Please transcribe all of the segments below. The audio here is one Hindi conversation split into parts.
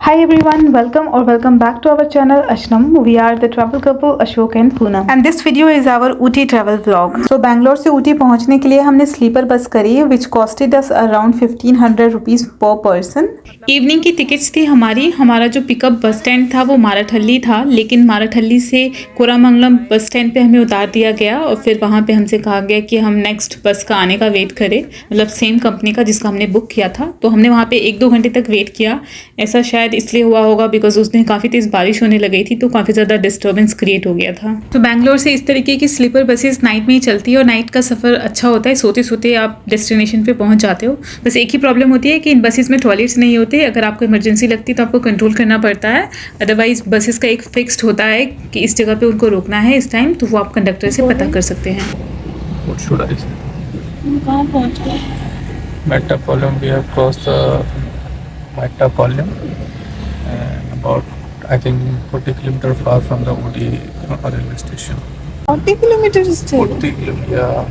Hi everyone, welcome back to our channel Ashnam. We are the travel couple Ashok and Poonam. And this video is our Ooty travel vlog. So Bangalore से ऊटी पहुंचने के लिए हमने स्लीपर बस करी है which costed us around 1500 rupees per person. Evening की टिकट्स थी हमारा जो पिकअप बस स्टैंड था वो माराठल्ली था, लेकिन माराठल्ली से कोरामंगलम बस स्टैंड पे हमें उतार दिया गया और फिर वहाँ पे हमसे कहा गया कि हम नेक्स्ट बस का आने का वेट करें, मतलब सेम कंपनी का जिसका हमने बुक किया था। तो हमने वहाँ पे 1-2 घंटे तक वेट किया। ऐसा शायद इसलिए हुआ होगा बिकॉज उस दिन काफ़ी तेज़ बारिश होने लगी थी, तो काफ़ी ज़्यादा डिस्टर्बेंस क्रिएट हो गया था। तो बैंगलोर से इस तरीके की स्लीपर बसेस नाइट में ही चलती है और नाइट का सफ़र अच्छा होता है, सोते सोते आप डेस्टिनेशन पे पहुंच जाते हो। बस एक ही प्रॉब्लम होती है कि इन बसेस में टॉयलेट्स नहीं होते। अगर आपको इमरजेंसी लगती है तो आपको कंट्रोल करना पड़ता है, अदरवाइज बसेस का एक फिक्स्ड होता है कि इस जगह पे उनको रोकना है इस टाइम, तो वो आप कंडक्टर से पता कर सकते हैं। कहाँ पहुँच गए? Metropolitan, we have crossed the Metropolitan and about I think 40 kilometers far from the Ooty railway station. 40 kilometers still? 40 kilometers, yeah.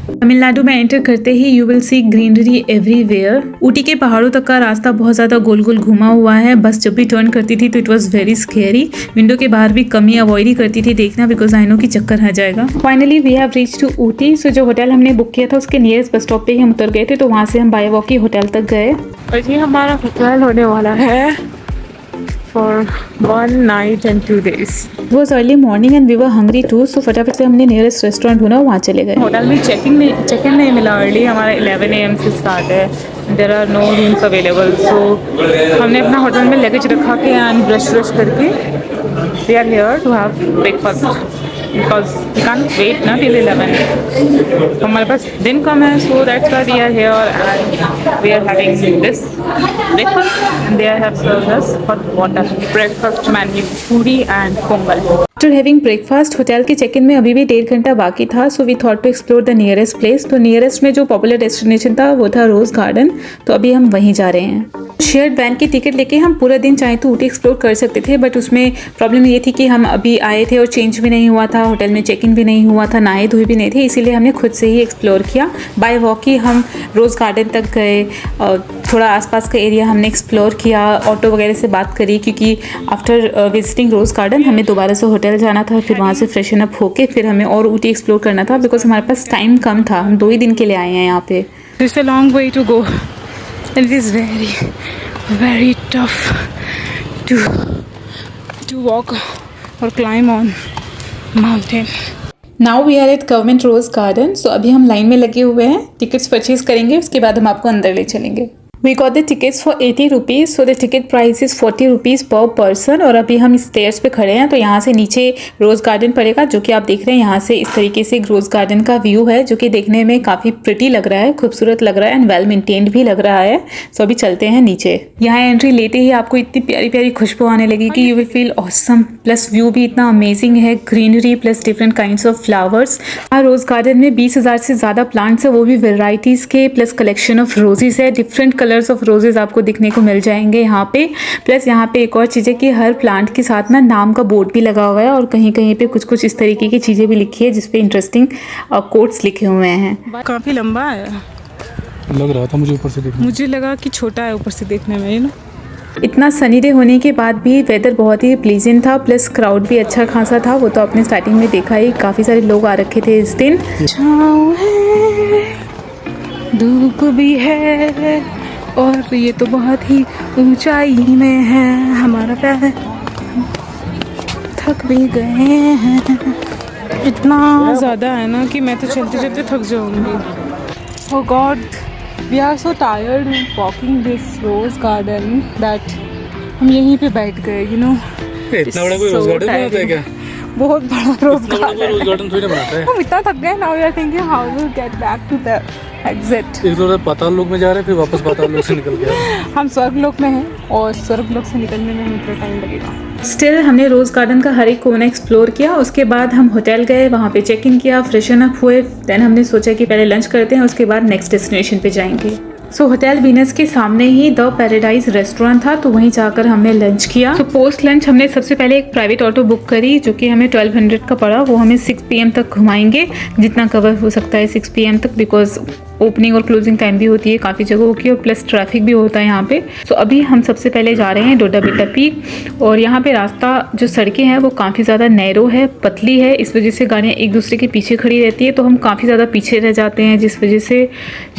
Tamil Nadu में एंटर करते ही you will see greenery everywhere. Ooty के पहाड़ों तक का रास्ता बहुत ज़्यादा गोल गोल घुमा हुआ है। बस जब भी टर्न करती थी तो it was very scary. Window के बाहर भी कमी अवॉइड ही करती थी देखना, बिकॉज आई नो कि चक्कर आ जाएगा। Finally we have reach to Ooty. So जो होटल हमने बुक किया था उसके नियरेस्ट बस स्टॉप पे ही हम उतर गए थे, तो वहाँ से हम बाय वॉक ही होटल तक गए। और ये हमारा होटल होने वाला है for 1 night and 2 days. It was early morning and we were hungry too, so फटाफट से हमने नियरेस्ट रेस्टोरेंट ढूंढा, वहाँ चले गए। होटल में चेक इन नहीं मिला अर्ली, हमारा 11 AM से स्टार्ट है। There are no rooms available, so हमने अपना होटल में लगेज रखा के एंड ब्रश करके we are here to have breakfast because we can't wait ना टिल 11। हमारे पास दिन कम है, so that's why we are here and we are having this breakfast and they have served us hot water breakfast menu puri and pongal. After having breakfast hotel के चेक इन में अभी भी 1.5 घंटा बाकी था, so we thought to explore the nearest place. तो नियरेस्ट में जो पॉपुलर डेस्टिनेशन था वो था रोज गार्डन, तो अभी हम वहीं जा रहे हैं। शेयर्ड वैन की टिकट लेके हम पूरा दिन चाहे तो ऊटी एक्सप्लोर कर सकते थे, बट उसमें प्रॉब्लम ये थी कि हम अभी आए थे और चेंज भी नहीं हुआ था, होटल में चेक इन भी नहीं हुआ था, नहाए धोए भी नहीं थे, इसीलिए हमने खुद से ही एक्सप्लोर किया। बाय वॉक ही हम रोज़ गार्डन तक गए और थोड़ा आसपास का एरिया हमने एक्सप्लोर किया, ऑटो वगैरह से बात करी, क्योंकि आफ्टर विजिटिंग रोज़ गार्डन हमें दोबारा से होटल जाना था, फिर वहाँ से फ्रेशन अप होके फिर हमें और ऊटी एक्सप्लोर करना था, बिकॉज हमारे पास टाइम कम था। हम 2 ही दिन के लिए आए हैं यहाँ पे। It's a long way to go and it is very tough to walk or climb on mountain. Now we are at government rose garden. So अभी हम लाइन में लगे हुए हैं, टिकट्स परचेज करेंगे, उसके बाद हम आपको अंदर ले चलेंगे। We got the tickets for 80 rupees, so the ticket price is 40 rupees per person. और अभी हम स्टेयर्स पे खड़े हैं, तो यहाँ से नीचे रोज़ गार्डन पड़ेगा, जो कि आप देख रहे हैं। यहाँ से इस तरीके से रोज़ गार्डन का व्यू है, जो कि देखने में काफ़ी प्रिटी लग रहा है, खूबसूरत लग रहा है एंड वेल मेंटेन्ड भी लग रहा है। सो अभी चलते हैं नीचे। यहाँ एंट्री लेते ही आपको इतनी प्यारी प्यारी खुशबू आने लगी कि you will feel awesome. Plus view भी इतना अमेजिंग है, greenery plus different kinds of flowers. Rose garden में 20,000 से ज़्यादा प्लांट्स है, वो भी वेराइटीज़ के, प्लस कलेक्शन ऑफ रोजेज़ है। डिफरेंट कलर्स ऑफ रोजेज़ आपको दिखने को मिल जाएंगे यहाँ पे। प्लस यहाँ पे एक और चीज़ है कि हर प्लांट के साथ ना नाम का बोर्ड भी लगा हुआ है, और कहीं कहीं पे कुछ कुछ इस तरीके की चीज़ें भी लिखी है जिसपे इंटरेस्टिंग कोट्स लिखे हुए हैं। काफ़ी लंबा है, लग रहा था मुझे ऊपर से देखने। मुझे लगा कि छोटा है ऊपर से देखने में, ना। इतना सनी डे होने के बाद भी वेदर बहुत ही प्लीजेंट था, प्लस क्राउड भी अच्छा खासा था। वो तो आपने स्टार्टिंग में देखा ही, काफ़ी सारे लोग आ रखे थे इस दिन। छाँव है, धूप भी है और ये तो बहुत ही ऊंचाई में है। हमारा पैर थक भी गए हैं, इतना ज़्यादा है ना कि मैं तो चलते चलते थक जाऊंगी। Oh god, we are so tired walking this rose garden that हम यहीं पे बैठ गए, यू नो। इतना बड़ा कोई रोज गार्डन बनाता है क्या? बहुत बड़ा रोज गार्डन थोड़ी ना बनाता है। हम इतना थक गए, now we are thinking how will get back to the exit. एक तो पाताल लोक में जा रहे हैं, फिर वापस पाताल लोक से निकल गया। हम स्वर्ग लोक में हैं और स्वर्ग लोक से निकलने में हमें थोड़ा टाइम लगेगा। स्टिल हमने रोज़ गार्डन का हर एक कोना एक्सप्लोर किया। उसके बाद हम होटल गए, वहाँ पे चेक इन किया, फ्रेशन अप हुए। देन हमने सोचा कि पहले लंच करते हैं, उसके बाद नेक्स्ट डेस्टिनेशन पे जाएंगे। सो होटल वीनस के सामने ही द पैराडाइज रेस्टोरेंट था, तो वहीं जाकर हमने लंच किया। तो पोस्ट लंच हमने सबसे पहले एक प्राइवेट ऑटो बुक करी, जो कि हमें 1200 का पड़ा। वो हमें 6 PM तक घुमाएंगे, जितना कवर हो सकता है 6 PM तक, बिकॉज ओपनिंग और क्लोजिंग टाइम भी होती है काफ़ी जगहों की, और प्लस ट्रैफिक भी होता है यहाँ पे। तो अभी हम सबसे पहले जा रहे हैं डोडा बेटा पीक, और यहाँ पे रास्ता जो सड़कें हैं वो काफ़ी ज़्यादा नैरो है, पतली है, इस वजह से गाड़ियाँ एक दूसरे के पीछे खड़ी रहती है, तो हम काफ़ी ज़्यादा पीछे रह जाते हैं, जिस वजह से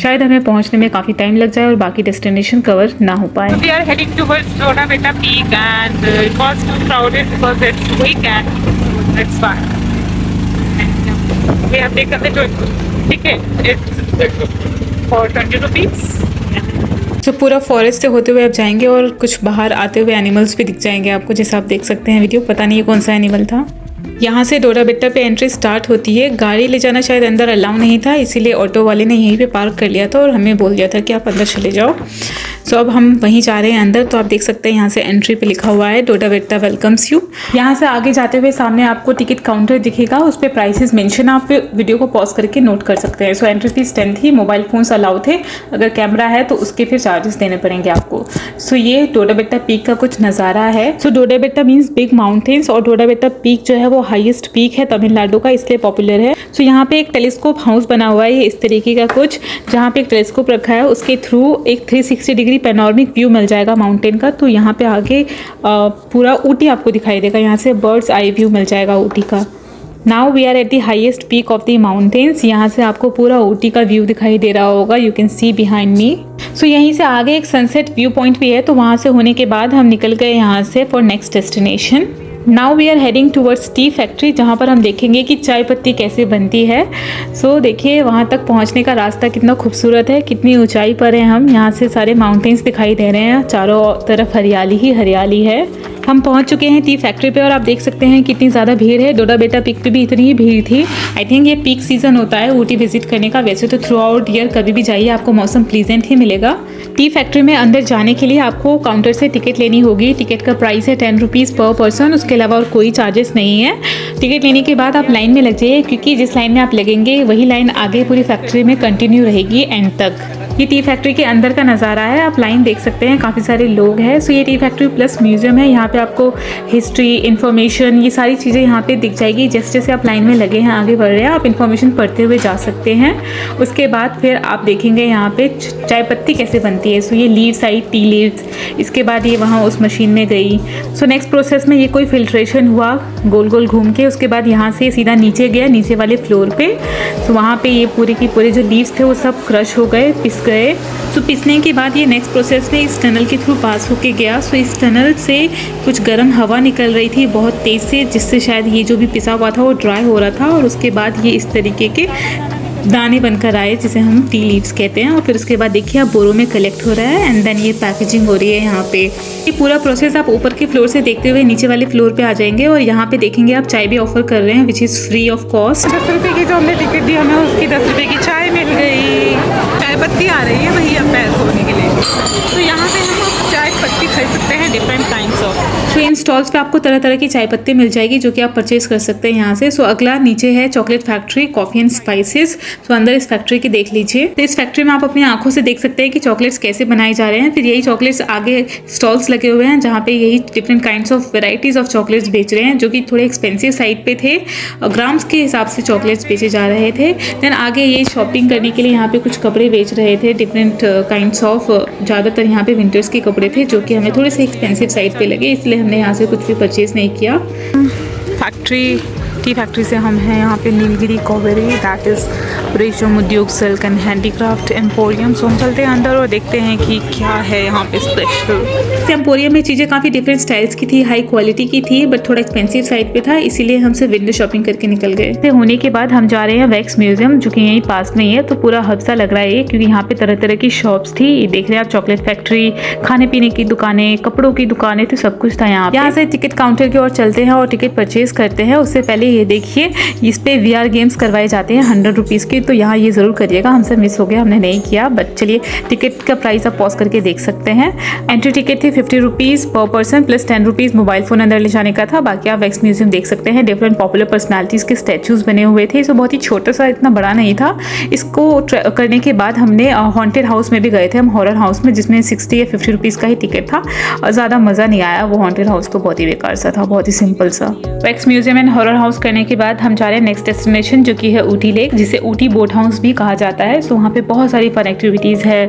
शायद हमें पहुँचने में काफ़ी टाइम लग जाए और बाकी डेस्टिनेशन कवर ना हो पाए। We are heading towards डोडा बेटा peak and it was too crowded because it's weekend. That's fine. We have taken the ticket. It's for 20 rupees. तो पूरा फॉरेस्ट से होते हुए आप जाएंगे और कुछ बाहर आते हुए एनिमल्स भी दिख जाएंगे आपको, जैसा आप देख सकते हैं वीडियो। पता नहीं ये कौन सा एनिमल था। यहाँ से डोडा बेटा पे एंट्री स्टार्ट होती है। गाड़ी ले जाना शायद अंदर अलाउ नहीं था, इसीलिए ऑटो वाले ने यहीं पे पार्क कर लिया था और हमें बोल दिया था कि आप अंदर चले जाओ। सो अब हम वहीं जा रहे हैं अंदर। तो आप देख सकते हैं यहाँ से एंट्री पे लिखा हुआ है डोडा बेटा वेलकम्स यू। यहाँ से आगे जाते हुए सामने आपको टिकट काउंटर दिखेगा, उस पर प्राइसेस मेंशन, आप वीडियो को पॉज करके नोट कर सकते हैं। सो एंट्री फीस 10 थी, मोबाइल फोन्स अलाउ थे, अगर कैमरा है तो उसके फिर चार्जेस देने पड़ेंगे आपको। सो ये डोडा बेटा पीक का कुछ नज़ारा है। सो डोडा बेटा मीन्स बिग माउंटेन्स, और डोडा बेटा पीक जो है वो हाईएस्ट पीक है तमिलनाडु का, इसलिए पॉपुलर है। सो यहाँ पे एक टेलीस्कोप हाउस बना हुआ है इस तरीके का कुछ, जहाँ पे एक टेलीस्कोप रखा है, उसके थ्रू एक 360 डिग्री पैनोरामिक व्यू मिल जाएगा माउंटेन का। तो यहाँ पे आगे पूरा ऊटी आपको दिखाई देगा, यहाँ से बर्ड्स आई व्यू मिल जाएगा ऊटी का। Now we are at the highest peak of the mountains. यहाँ से आपको पूरा ऊटी का व्यू दिखाई दे रहा होगा, you can see behind me. So यहीं से आगे एक सनसेट व्यू पॉइंट भी है, तो वहाँ से होने के बाद हम निकल गए यहाँ से for next destination. Now we are heading towards tea factory, जहाँ पर हम देखेंगे कि चाय पत्ती कैसे बनती है। सो देखिए वहाँ तक पहुँचने का रास्ता कितना खूबसूरत है, कितनी ऊंचाई पर है हम। यहाँ से सारे माउंटेन्स दिखाई दे रहे हैं, चारों तरफ हरियाली ही हरियाली है। हम पहुंच चुके हैं टी फैक्ट्री पे, और आप देख सकते हैं कितनी ज़्यादा भीड़ है। डोडा बेटा पीक पे भी इतनी ही भीड़ थी। आई थिंक ये पीक सीज़न होता है ऊटी विजिट करने का। वैसे तो थ्रू आउट ईयर कभी भी जाइए आपको मौसम प्लीजेंट ही मिलेगा। टी फैक्ट्री में अंदर जाने के लिए आपको काउंटर से टिकट लेनी होगी। टिकट का प्राइस है 10 रुपीज़ पर पर्सन, उसके अलावा और कोई चार्जेस नहीं है। टिकट लेने के बाद आप लाइन में लग जाइए, क्योंकि जिस लाइन में आप लगेंगे वही लाइन आगे पूरी फैक्ट्री में कंटिन्यू रहेगी एंड तक। ये टी फैक्ट्री के अंदर का नज़ारा है, आप लाइन देख सकते हैं, काफ़ी सारे लोग हैं। सो ये टी फैक्ट्री प्लस म्यूजियम है, यहाँ पे आपको हिस्ट्री, इन्फॉर्मेशन, ये सारी चीज़ें यहाँ पे दिख जाएगी। जैसे जैसे आप लाइन में लगे हैं, आगे बढ़ रहे हैं, आप इन्फॉर्मेशन पढ़ते हुए जा सकते हैं। उसके बाद फिर आप देखेंगे यहाँ पे चाय पत्ती कैसे बनती है। सो ये लीव्स आई, टी लीव्स, इसके बाद ये वहाँ उस मशीन में गई। सो नेक्स्ट प्रोसेस में ये कोई फिल्ट्रेशन हुआ गोल गोल घूम के, उसके बाद यहाँ से सीधा नीचे गया, नीचे वाले फ्लोर पे। सो वहाँ पे ये पूरे के पूरे जो लीव्स थे वो सब क्रश हो गए, पिस गए। सो पिसने के बाद ये नेक्स्ट प्रोसेस में इस टनल के थ्रू पास होके गया। सो इस टनल से कुछ गर्म हवा निकल रही थी बहुत तेज़ से, जिससे शायद ये जो भी पिसा हुआ था वो ड्राई हो रहा था, और उसके बाद ये इस तरीके के दाने बनकर आए, जिसे हम टी लीव्स कहते हैं। और फिर उसके बाद देखिए आप बोरों में कलेक्ट हो रहा है, एंड देन ये पैकेजिंग हो रही है यहाँ पे। ये पूरा प्रोसेस आप ऊपर के फ्लोर से देखते हुए नीचे वाले फ्लोर पे आ जाएंगे, और यहाँ पे देखेंगे आप चाय भी ऑफर कर रहे हैं, which is free of cost. 10 रुपये की जो हमने टिकट दी, हमें उसकी 10 रुपये की चाय मिल गई। चाय पत्ती आ रही है वही अब पैर धोने के लिए। तो यहाँ पे हम चाय पत्ती खरीद सकते हैं, डिफरेंट काइंड्स ऑफ। तो इन स्टॉल्स पे आपको तरह तरह की चाय पत्ती मिल जाएगी, जो कि आप परचेज कर सकते हैं यहाँ से। सो अगला नीचे है chocolate factory, coffee and spices. तो अंदर इस फैक्ट्री की देख लीजिए। तो इस फैक्ट्री में आप अपनी आंखों से देख सकते हैं कि चॉकलेट्स कैसे बनाए जा रहे हैं। फिर यही चॉकलेट्स आगे स्टॉल्स लगे हुए हैं, जहाँ पे यही different kinds of varieties of chocolates बेच रहे हैं, जो कि थोड़े एक्सपेंसिव साइड पे थे। ग्राम्स के हिसाब से चॉकलेट्स बेचे जा रहे थे। देन आगे ये शॉपिंग करने के लिए यहाँ पे कुछ कपड़े बेच रहे थे, डिफरेंट काइंड्स ऑफ। ज़्यादातर यहाँ पे विंटर्स के कपड़े थे, जो कि हमें थोड़े से एक्सपेंसिव साइड पे लगे, इसलिए हमने यहाँ से कुछ भी परचेज नहीं किया। फैक्ट्री टी फैक्ट्री से हम हैं यहाँ पे नीलगिरी कॉवेरी, दैट इज़ रेशम उद्योग, सिल्क एंड हैंडीक्राफ्ट एम्पोरियम। सो हम चलते हैं अंदर और देखते हैं कि क्या है यहाँ पे स्पेशल। इस एम्पोरियम में चीज़ें काफ़ी डिफरेंट स्टाइल्स की थी, हाई क्वालिटी की थी, बट थोड़ा एक्सपेंसिव साइड पे था, इसीलिए हम सिर्फ विंडो शॉपिंग करके निकल गए। फिर होने के बाद हम जा रहे हैं वैक्स म्यूजियम, जो कि यहीं पास में ही है। तो पूरा हब सा लग रहा है ये, क्योंकि यहाँ पे तरह तरह की शॉप्स थी। ये देख रहे हैं आप, चॉकलेट फैक्ट्री, खाने पीने की दुकानें, कपड़ों की दुकानें, तो सब कुछ था यहाँ। यहाँ से टिकट काउंटर की ओर चलते हैं और टिकट परचेज करते हैं। उससे पहले ये देखिए, इस पे VR गेम्स करवाए जाते हैं 100 रुपीज़ के, तो यहाँ ये ज़रूर करिएगा। हमसे मिस हो गया, हमने नहीं किया, बट चलिए टिकट का प्राइस आप पॉज करके देख सकते हैं। एंट्री टिकट थी 50 rupees per person, plus 10 rupees mobile phone अंदर ले जाने का था। बाकी आप वैक्स म्यूजियम देख सकते हैं, डिफरेंट पॉपुलर पर्सनालिटीज़ के स्टैचूज़ बने हुए थे। सो बहुत ही छोटा सा, इतना बड़ा नहीं था। इसको करने के बाद हमने हॉन्टेड हाउस में भी गए थे हम, हॉरर हाउस में, जिसमें 60 या 50 रुपीज़ का ही टिकट था, और ज़्यादा मज़ा नहीं आया। वो हॉन्टेड हाउस तो बहुत ही बेकार सा था, बहुत ही सिंपल सा। Wax museum and horror house करने के बाद हम जा रहे हैं नेक्स्ट डेस्टिनेशन, जो कि है ऊटी लेक, जिसे ऊटी बोट हाउस भी कहा जाता है। सो वहाँ पे बहुत सारी फन एक्टिविटीज़ है,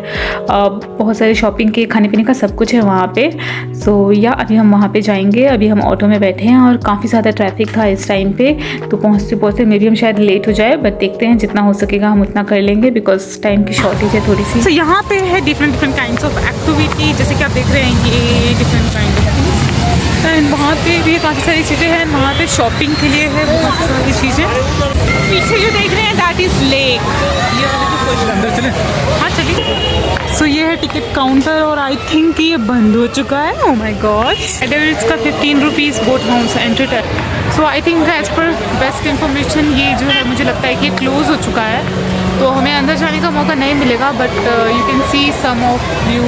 बहुत सारी शॉपिंग के, खाने पीने का सब कुछ है वहाँ पे। सो या अभी हम वहाँ पे जाएंगे। अभी हम ऑटो में बैठे हैं और काफ़ी ज़्यादा ट्रैफिक था इस टाइम पे, तो पहुँचते पहुँचते मे भी हम शायद लेट हो जाए, बट देखते हैं जितना हो सकेगा हम उतना कर लेंगे, बिकॉज टाइम की शॉर्टेज है थोड़ी सी। तो यहाँ पे है डिफरेंट काइंड्स ऑफ एक्टिविटी, जैसे कि आप देख रहे हैं ये different kind of things. And वहाँ पे भी काफ़ी सारी चीज़ें हैं, वहाँ पे शॉपिंग के लिए है बहुत सारी चीज़ें। पीछे जो देख रहे हैं दैट इज़ लेक। ये अंदर चले, हाँ चलिए। सो ये है टिकट काउंटर और आई थिंक ये बंद हो चुका है। Oh my God. एडल्ट्स का 15 rupees boat house entry tax. So I think as per best information ये जो है मुझे लगता है कि ये क्लोज हो चुका है, तो हमें अंदर जाने का मौका नहीं मिलेगा, but you can see some of view.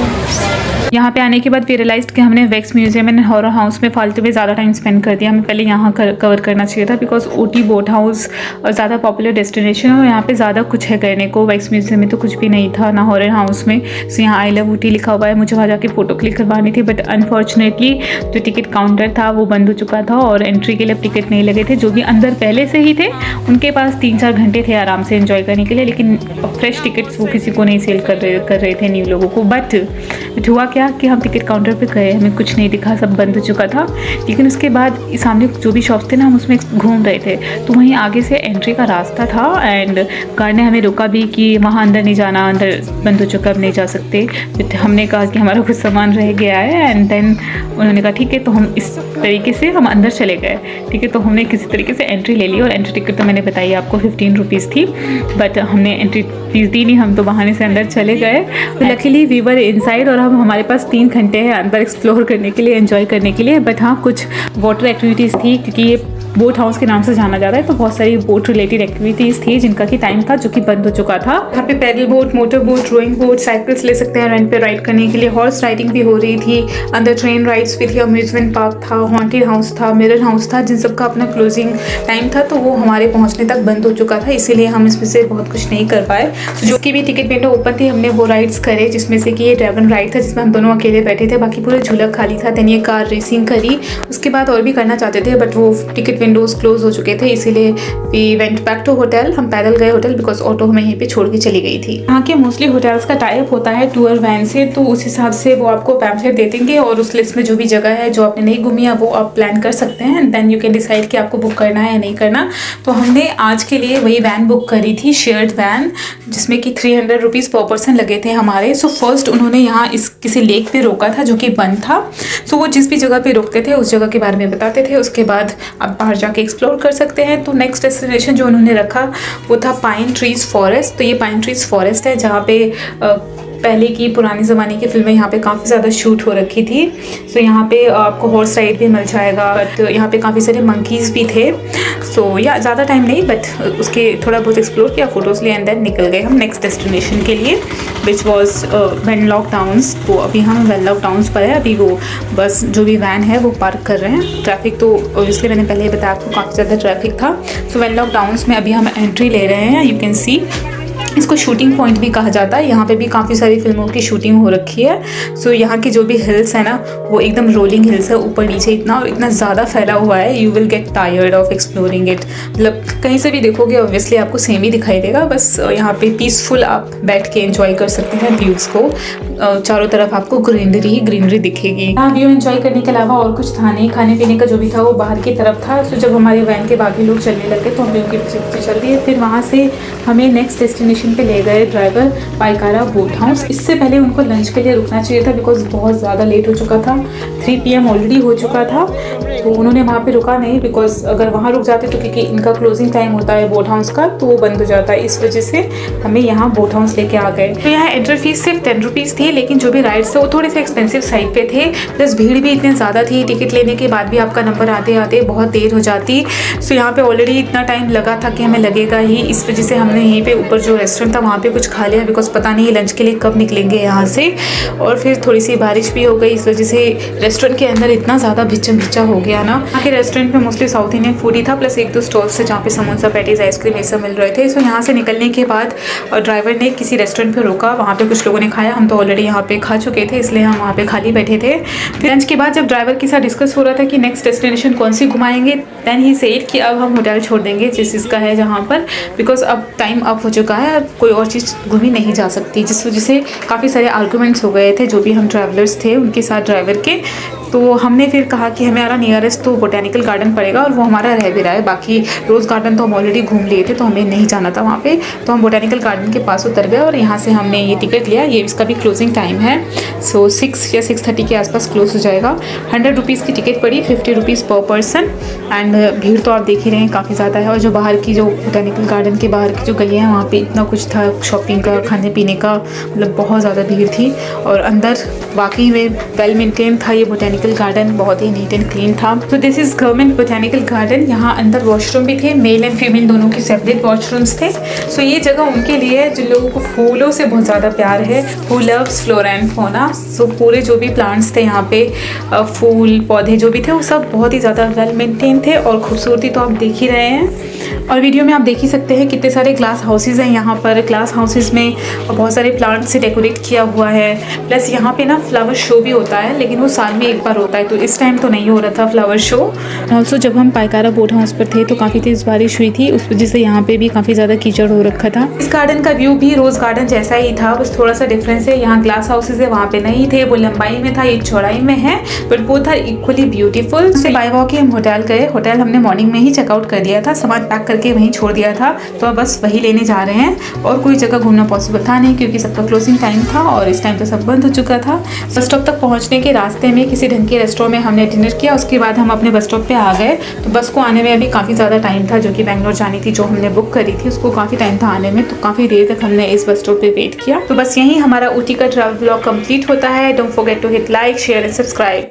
यहाँ पे आने के बाद रियलाइज कि हमने wax museum and horror house में फालतू में ज़्यादा टाइम स्पेंड कर दिया। हमें पहले यहाँ कवर करना चाहिए था, बिकॉज ऊटी बोट हाउस ज़्यादा पॉपुलर डेस्टिनेशन है और यहाँ पे ज़्यादा कुछ है करने को। वैक्स म्यूजियम में तो कुछ भी नहीं था, ना हॉरर हाउस में। सो यहाँ आई लव ऊटी लिखा हुआ है, मुझे वहाँ जाके फ़ोटो क्लिक करवानी थी, बट अनफॉर्चुनेटली जो टिकट काउंटर था वो बंद हो चुका था और एंट्री के लिए टिकट नहीं लगे थे। जो भी अंदर पहले से ही थे उनके पास 3-4 घंटे थे आराम से एंजॉय करने के लिए, लेकिन फ्रेश टिकट्स वो किसी को नहीं सेल कर रहे थे न्यू लोगों को। बट हुआ क्या कि हम टिकट काउंटर पे गए, हमें कुछ नहीं दिखा, सब बंद हो चुका था। लेकिन उसके बाद सामने जो भी शॉप्स थे ना, हम उसमें घूम रहे थे, तो वहीं आगे से एंट्री का रास्ता था एंड गार्ड ने हमें रोका भी कि वहाँ अंदर नहीं जाना, अंदर बंद हो चुका, अब नहीं जा सकते। बट हमने कहा कि हमारा कुछ सामान रह गया है एंड देन उन्होंने कहा ठीक है, तो हम इस तरीके से हम अंदर चले गए। ठीक है, तो हमने किसी तरीके से एंट्री ले ली और एंट्री टिकट तो मैंने बताई आपको 15 रुपीज़ थी, बट हमने एंट्री फीस दी नहीं, हम तो बहाने से अंदर चले गए। लकीली वी वर इनसाइड और हम हमारे पास 3 घंटे हैं अंदर एक्सप्लोर करने के लिए, एंजॉय करने के लिए। बट हाँ, कुछ वाटर एक्टिविटीज़ थी, क्योंकि ये बोट हाउस के नाम से जाना जाता है, तो बहुत सारी बोट रिलेटेड एक्टिविटीज़ थी जिनका कि टाइम था जो कि बंद हो चुका था। यहाँ पे paddle boat, motor boat, rowing boat, cycles ले सकते हैं रेंट पे राइड करने के लिए। हॉर्स राइडिंग भी हो रही थी, अंदर ट्रेन राइड्स भी थी, अम्यूजमेंट पार्क था, हॉन्टेड हाउस था, मिरर हाउस था, जिन सब का अपना क्लोजिंग टाइम था, तो वो हमारे पहुँचने तक बंद हो चुका था, इसीलिए हम इसमें से बहुत कुछ नहीं कर पाए। जो कि भी टिकट विंडो ओपन थी, हमने वो राइड्स करे, जिसमें से कि ये ड्रैगन राइड था जिसमें हम दोनों अकेले बैठे थे, बाकी पूरा झूला खाली था। देन ये कार रेसिंग करी, उसके बाद और भी करना चाहते थे, बट वो टिकट विंडोज क्लोज हो चुके थे, इसीलिए we went back to hotel. हम पैदल गए होटल, बिकॉज ऑटो हमें यहीं पे छोड़ के चली गई थी। यहाँ के मोस्टली होटल्स का टाइप होता है टूर वैन से, तो उस हिसाब से वो आपको पैम्फलेट दे देंगे और उस लिस्ट में जो भी जगह है जो आपने नहीं घूमी है वो आप प्लान कर सकते हैं and then you can decide कि आपको बुक करना है या नहीं करना। तो हमने आज के लिए वही वैन बुक करी थी, शेयर्ड वैन, जिसमें कि 300 रुपीज़ पर पर्सन लगे थे हमारे। सो फर्स्ट उन्होंने यहाँ इस किसी लेक पे रोका था जो कि बंद था। सो वो जिस भी जगह पे रोकते थे उस जगह के बारे में बताते थे, उसके बाद आप बाहर जाके एक्सप्लोर कर सकते हैं। तो नेक्स्ट डेस्टिनेशन जो उन्होंने रखा वो था पाइन ट्रीज फॉरेस्ट। तो ये पाइन ट्रीज फॉरेस्ट है जहाँ पे पहले की पुरानी ज़माने की फिल्में यहाँ पे काफ़ी ज़्यादा शूट हो रखी थी। सो यहाँ पे आपको हॉर्स राइड भी मिल जाएगा, बट यहाँ पे काफ़ी सारे मंकीज़ भी थे। सो या ज़्यादा टाइम नहीं, बट उसके थोड़ा बहुत एक्सप्लोर किया, फोटोज़ लिए एंड देन निकल गए हम नेक्स्ट डेस्टिनेशन के लिए, विच वॉज वेनलॉक टाउन्स। तो अभी हम वेनलॉक टाउन्स पर है, अभी वो बस जो भी वैन है वो पार्क कर रहे हैं। ट्रैफिक तो ऑब्वियसली मैंने पहले ही बताया आपको, काफ़ी ज़्यादा ट्रैफिक था। सो वेनलॉक टाउन्स में अभी हम एंट्री ले रहे हैं। यू कैन सी इसको शूटिंग पॉइंट भी कहा जाता है, यहाँ पे भी काफ़ी सारी फिल्मों की शूटिंग हो रखी है। सो यहाँ की जो भी हिल्स है ना, वो एकदम रोलिंग हिल्स है, ऊपर नीचे इतना ज़्यादा फैला हुआ है, you will get tired of exploring it. मतलब कहीं से भी देखोगे ऑब्वियसली आपको सेम ही दिखाई देगा, बस यहाँ पे पीसफुल आप बैठ के एंजॉय कर सकते हैं व्यूज़ को। चारों तरफ आपको ग्रीनरी ही ग्रीनरी दिखेगी। यहाँ व्यू एंजॉय करने के अलावा और कुछ था नहीं, खाने पीने का जो भी था वो बाहर की तरफ था। सो जब हमारे वैन के बाकी लोग चलने लगे तो हम भी उनके पीछे चल दिए। फिर वहाँ से हमें नेक्स्ट डेस्टिनेशन पे ले गए ड्राइवर, पाइकारा बोट हाउस। इससे पहले उनको लंच के लिए रुकना चाहिए था, बिकॉज बहुत ज़्यादा लेट हो चुका था, 3 PM ऑलरेडी हो चुका था। तो उन्होंने वहाँ पे रुका नहीं, बिकॉज अगर वहाँ रुक जाते तो क्योंकि इनका क्लोजिंग टाइम होता है बोट हाउस का, तो वो बंद हो जाता है। इस वजह से हमें यहाँ बोट हाउस लेके आ गए। तो यहाँ एंट्री फीस सिर्फ 10 रुपीज़ थी, लेकिन जो भी राइड्स थे वो थोड़े से एक्सपेंसिव साइड पे थे, प्लस भीड़ भी इतनी ज़्यादा थी। टिकट लेने के बाद भी आपका नंबर आते आते बहुत देर हो जाती। सो यहाँ पे ऑलरेडी इतना टाइम लगा था कि हमें लगेगा ही, इस वजह से हमने यहीं पे ऊपर जो रेस्टोरेंट था वहाँ पे कुछ खा लिया, बिकॉज पता नहीं लंच के लिए कब निकलेंगे यहाँ से। और फिर थोड़ी सी बारिश भी हो गई, इस वजह से रेस्टोरेंट के अंदर इतना ज़्यादा भिच्चा हो गया गया ना। यहाँ के रेस्टोरेंट में मोस्टली साउथ इंडियन फूड ही था, प्लस एक दो स्टॉल्स थे जहाँ पे समोसा, पैटीज, आइसक्रीम ये सब मिल रहे थे। सो यहाँ से निकलने के बाद ड्राइवर ने किसी रेस्टोरेंट पे रोका, वहाँ पे कुछ लोगों ने खाया। हम तो ऑलरेडी यहाँ पे खा चुके थे, इसलिए हम वहाँ पे खाली बैठे थे। फिर लंच के बाद जब ड्राइवर के साथ डिस्कस हो रहा था कि नेक्स्ट डेस्टिनेशन कौन सी घुमाएंगे, दैन ही सेड कि अब हम होटल छोड़ देंगे जिस चीज़ का है जहाँ पर, बिकॉज अब टाइम अप हो चुका है, अब कोई और चीज़ घूमी नहीं जा सकती। जिस वजह से काफ़ी सारे आर्गूमेंट्स हो गए थे जो भी हम ट्रैवलर्स थे उनके साथ ड्राइवर के। तो हमने फिर कहा कि हमारा नियरेस्ट तो बोटेनिकल गार्डन पड़ेगा और वो हमारा रह भी रहा है। बाकी रोज़ गार्डन तो हम ऑलरेडी घूम लिए थे, तो हमें नहीं जाना था वहाँ पे। तो हम बोटेनिकल गार्डन के पास उतर गए और यहाँ से हमने ये टिकट लिया। ये इसका भी क्लोजिंग टाइम है, सो 6 या 6:30 के आसपास क्लोज हो जाएगा। 100 रुपीज़ की टिकट पड़ी, 50 रुपीज़ पर पर्सन। एंड भीड़ तो आप देख ही रहे हैं काफ़ी ज़्यादा है। और जो बाहर की, जो बोटेनिकल गार्डन के बाहर की जो गलियाँ हैं, वहाँ पर इतना कुछ था शॉपिंग का, खाने पीने का, मतलब बहुत ज़्यादा भीड़ थी। और अंदर वाकई में वेल मेंटेन था ये बोटेनिकल गार्डन, बहुत ही नीट एंड क्लीन था। तो this is government botanical garden. यहाँ अंदर वॉशरूम भी थे, मेल एंड फीमेल दोनों के सेपरेट वॉशरूम्स थे। सो ये जगह उनके लिए जिन लोगों को फूलों से बहुत ज़्यादा प्यार है, who loves flora and fauna. So पूरे जो भी प्लांट्स थे यहाँ पे, फूल पौधे जो भी थे, वो सब बहुत ही ज़्यादा वेल मेंटेन थे। और खूबसूरती तो आप देख ही रहे हैं और वीडियो में आप देख ही सकते हैं कितने सारे ग्लास हाउसेज हैं यहाँ पर। ग्लास हाउसेज में बहुत सारे प्लांट से डेकोरेट किया हुआ है। प्लस यहाँ पे ना फ्लावर शो भी होता है, लेकिन वो साल में एक बार होता है, तो इस टाइम तो नहीं हो रहा था फ्लावर शो। ऑल्सो जब हम पाइकारा बोट हाउस पर थे तो काफ़ी तेज़ बारिश हुई थी, उस वजह से यहाँ पे भी काफ़ी ज़्यादा कीचड़ हो रखा था। इस गार्डन का व्यू भी रोज़ गार्डन जैसा ही था, बस थोड़ा सा डिफरेंस है। यहाँ ग्लास हाउसेज है, वहाँ पे नहीं थे। वो लंबाई में था, ये चौड़ाई में है, but both are equally beautiful. से बाय वॉक ही हम होटल गए। होटल हमने मॉर्निंग में ही चेकआउट कर दिया था, सामान पैक करके वहीं छोड़ दिया था, तो अब बस वही लेने जा रहे हैं। और कोई जगह घूमना पॉसिबल था नहीं क्योंकि सबका क्लोजिंग टाइम था और इस टाइम तो सब बंद हो चुका था। बस स्टॉप तक पहुंचने के रास्ते में किसी ढंग के रेस्टोरेंट में हमने डिनर किया, उसके बाद हम अपने बस स्टॉप पे आ गए। तो बस को आने में अभी काफ़ी ज़्यादा टाइम था, जो कि बेंगलोर जानी थी, जो हमने बुक करी थी, उसको काफ़ी टाइम था आने में। तो काफ़ी देर तक हमने इस बस स्टॉप पे वेट किया। तो बस यहीं हमारा ऊटी का ट्रैवल ब्लॉग कंप्लीट होता है। Don't forget to hit like, share and subscribe.